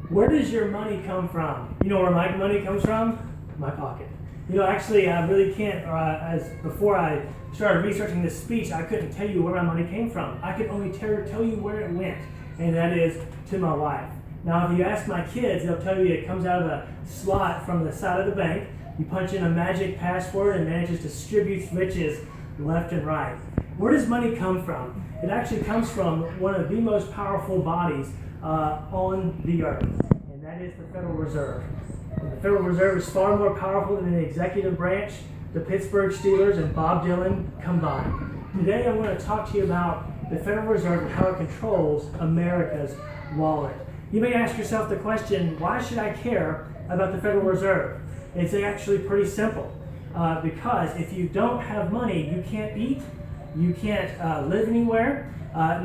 Where does your money come from? You know where my money comes from? My pocket. Actually, I really can't, as before I started researching this speech, I couldn't tell you where my money came from. I could only tell you where it went, and that is to my wife. Now, if you ask my kids, they'll tell you it comes out of a slot from the side of the bank. You punch in a magic password, and then it just distributes riches left and right. Where does money come from? It actually comes from one of the most powerful bodies on the earth, and that is the Federal Reserve. And the Federal Reserve is far more powerful than the executive branch, the Pittsburgh Steelers, and Bob Dylan combined. Today I want to talk to you about the Federal Reserve and how it controls America's wallet. You may ask yourself the question, why should I care about the Federal Reserve? It's actually pretty simple. Because if you don't have money, you can't eat, you can't live anywhere,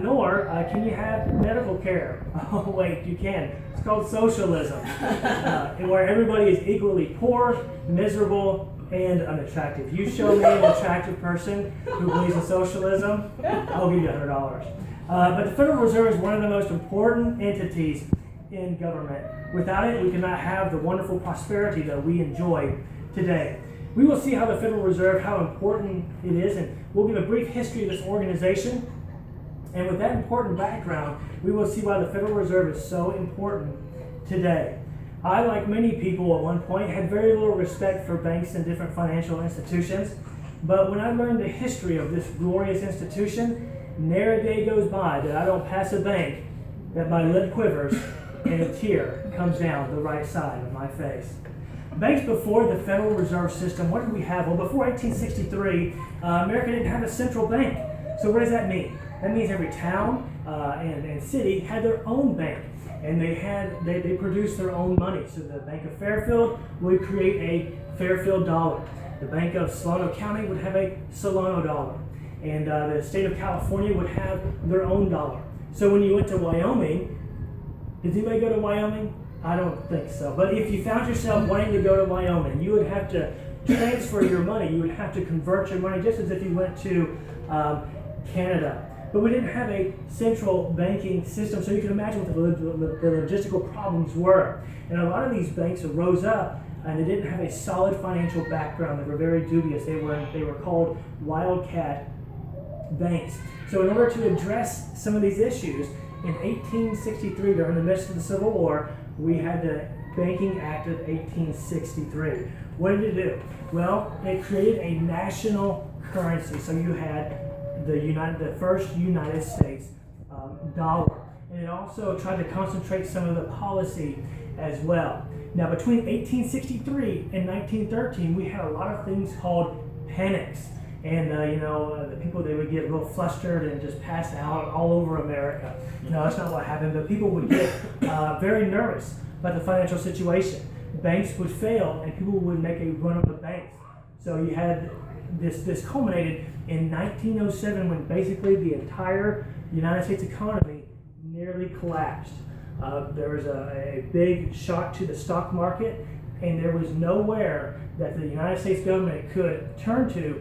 nor can you have medical care. Oh wait, you can. It's called socialism, where everybody is equally poor, miserable, and unattractive. You show me an attractive person who believes in socialism, I'll give you $100. But the Federal Reserve is one of the most important entities in government. Without it, we cannot have the wonderful prosperity that we enjoy today. We will see how the Federal Reserve, how important it is, and we'll give a brief history of this organization. And with that important background, we will see why the Federal Reserve is so important today. I, like many people at one point, had very little respect for banks and different financial institutions. But when I learned the history of this glorious institution, ne'er a day goes by that I don't pass a bank that my lip quivers and a tear comes down the right side of my face. Banks before the Federal Reserve System, what did we have? Well, before 1863, America didn't have a central bank. So what does that mean? That means every town and city had their own bank, and they produced their own money. So the Bank of Fairfield would create a Fairfield dollar. The Bank of Solano County would have a Solano dollar, and the state of California would have their own dollar. So when you went to Wyoming, did anybody go to Wyoming? I don't think so. But if you found yourself wanting to go to Wyoming, you would have to transfer your money. You would have to convert your money just as if you went to Canada. But we didn't have a central banking system, so you can imagine what the logistical problems were. And a lot of these banks arose up, and they didn't have a solid financial background. They were very dubious. They were called wildcat banks. So in order to address some of these issues, in 1863, during the midst of the Civil War, we had the Banking Act of 1863. What did it do? Well, it created a national currency. So you had the first United States dollar. And it also tried to concentrate some of the policy as well. Now, between 1863 and 1913, we had a lot of things called panics. And, the people, they would get real flustered and just pass out all over America. No, that's not what happened, but people would get very nervous about the financial situation. Banks would fail, and people would make a run of the banks. So you had this culminated in 1907 when basically the entire United States economy nearly collapsed. There was a big shock to the stock market, and there was nowhere that the United States government could turn to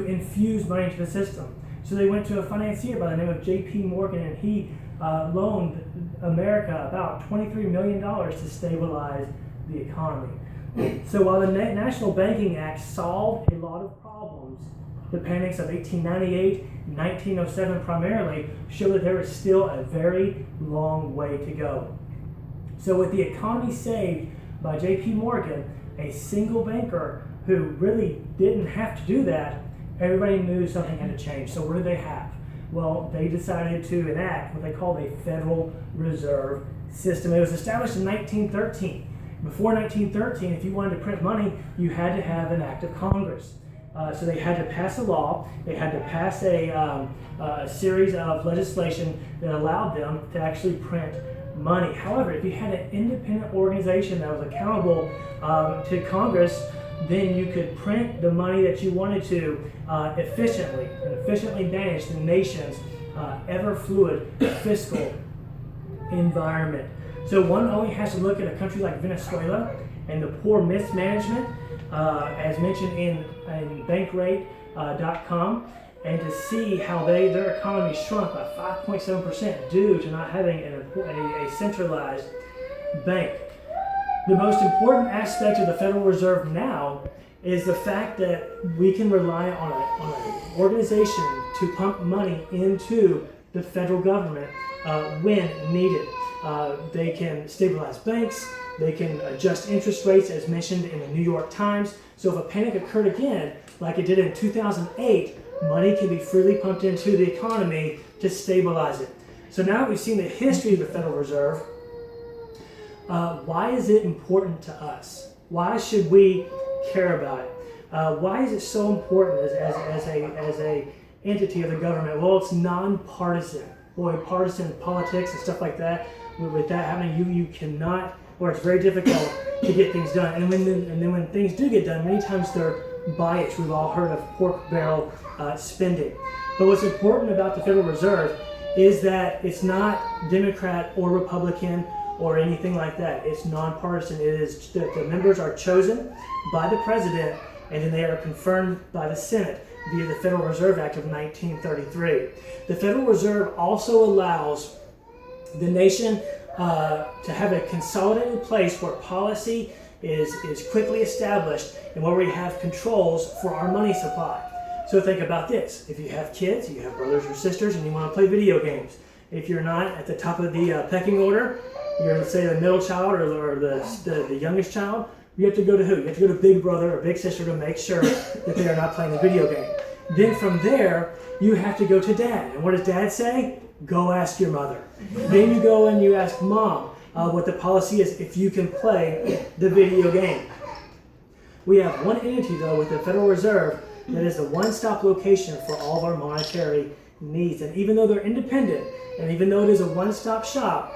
infuse money into the system. So they went to a financier by the name of J.P. Morgan, and he loaned America about $23 million to stabilize the economy. So while the National Banking Act solved a lot of problems, the panics of 1898 and 1907 primarily show that there is still a very long way to go. So with the economy saved by J.P. Morgan, a single banker who really didn't have to do that, everybody knew something had to change. So what did they have? Well, they decided to enact what they called a Federal Reserve System. It was established in 1913. Before 1913, if you wanted to print money, you had to have an act of Congress. So they had to pass a law. They had to pass a series of legislation that allowed them to actually print money. However, if you had an independent organization that was accountable to Congress, then you could print the money that you wanted to efficiently manage the nation's ever-fluid fiscal environment. So one only has to look at a country like Venezuela and the poor mismanagement, as mentioned in Bankrate.com, and to see how their economy shrunk by 5.7% due to not having a centralized bank. The most important aspect of the Federal Reserve now is the fact that we can rely on an organization to pump money into the federal government when needed. They can stabilize banks, they can adjust interest rates as mentioned in the New York Times. So if a panic occurred again, like it did in 2008, money can be freely pumped into the economy to stabilize it. So now that we've seen the history of the Federal Reserve, why is it important to us? Why should we care about it? Why is it so important as a entity of the government? Well, it's non-partisan. Boy, partisan politics and stuff like that, with that happening, you cannot, or it's very difficult to get things done. And then when things do get done, many times they're biased. We've all heard of pork barrel spending. But what's important about the Federal Reserve is that it's not Democrat or Republican or anything like that. It's nonpartisan. It is the members are chosen by the president, and then they are confirmed by the Senate via the Federal Reserve Act of 1933. The Federal Reserve also allows the nation to have a consolidated place where policy is quickly established and where we have controls for our money supply. So think about this. If you have kids, you have brothers or sisters, and you want to play video games. If you're not at the top of the pecking order, you're, let's say, the middle child or the youngest child, you have to go to who? You have to go to big brother or big sister to make sure that they are not playing the video game. Then from there, you have to go to dad. And what does dad say? Go ask your mother. Then you go and you ask mom what the policy is if you can play the video game. We have one entity, though, with the Federal Reserve that is a one-stop location for all of our monetary needs. And even though they're independent, and even though it is a one-stop shop,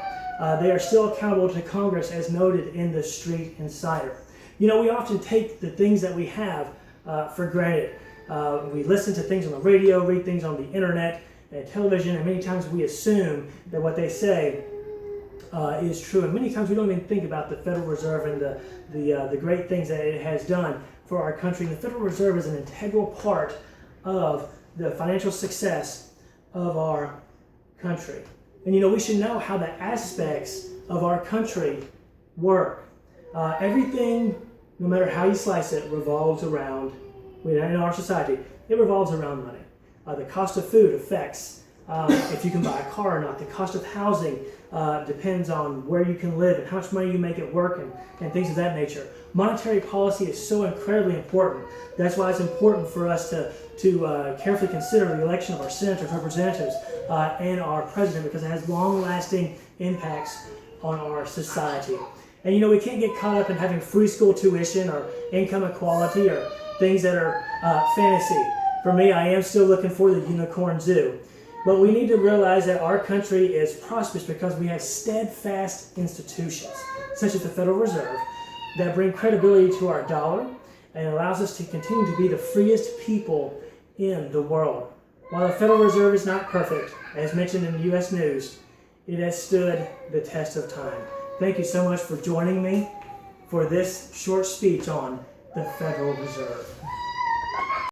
they are still accountable to Congress, as noted in the Street Insider. You know, we often take the things that we have for granted. We listen to things on the radio, read things on the internet and television, and many times we assume that what they say is true. And many times we don't even think about the Federal Reserve and the great things that it has done for our country. And the Federal Reserve is an integral part of the financial success of our country. And you know, we should know how the aspects of our country work. Everything, no matter how you slice it, revolves around, in our society, it revolves around money. The cost of food affects if you can buy a car or not. The cost of housing depends on where you can live and how much money you make at work and things of that nature. Monetary policy is so incredibly important. That's why it's important for us to carefully consider the election of our senators, representatives, and our president, because it has long-lasting impacts on our society. And you know, we can't get caught up in having free school tuition or income equality or things that are fantasy. For me, I am still looking for the unicorn zoo. But we need to realize that our country is prosperous because we have steadfast institutions, such as the Federal Reserve, that bring credibility to our dollar and allows us to continue to be the freest people in the world. While the Federal Reserve is not perfect, as mentioned in the U.S. News, it has stood the test of time. Thank you so much for joining me for this short speech on the Federal Reserve.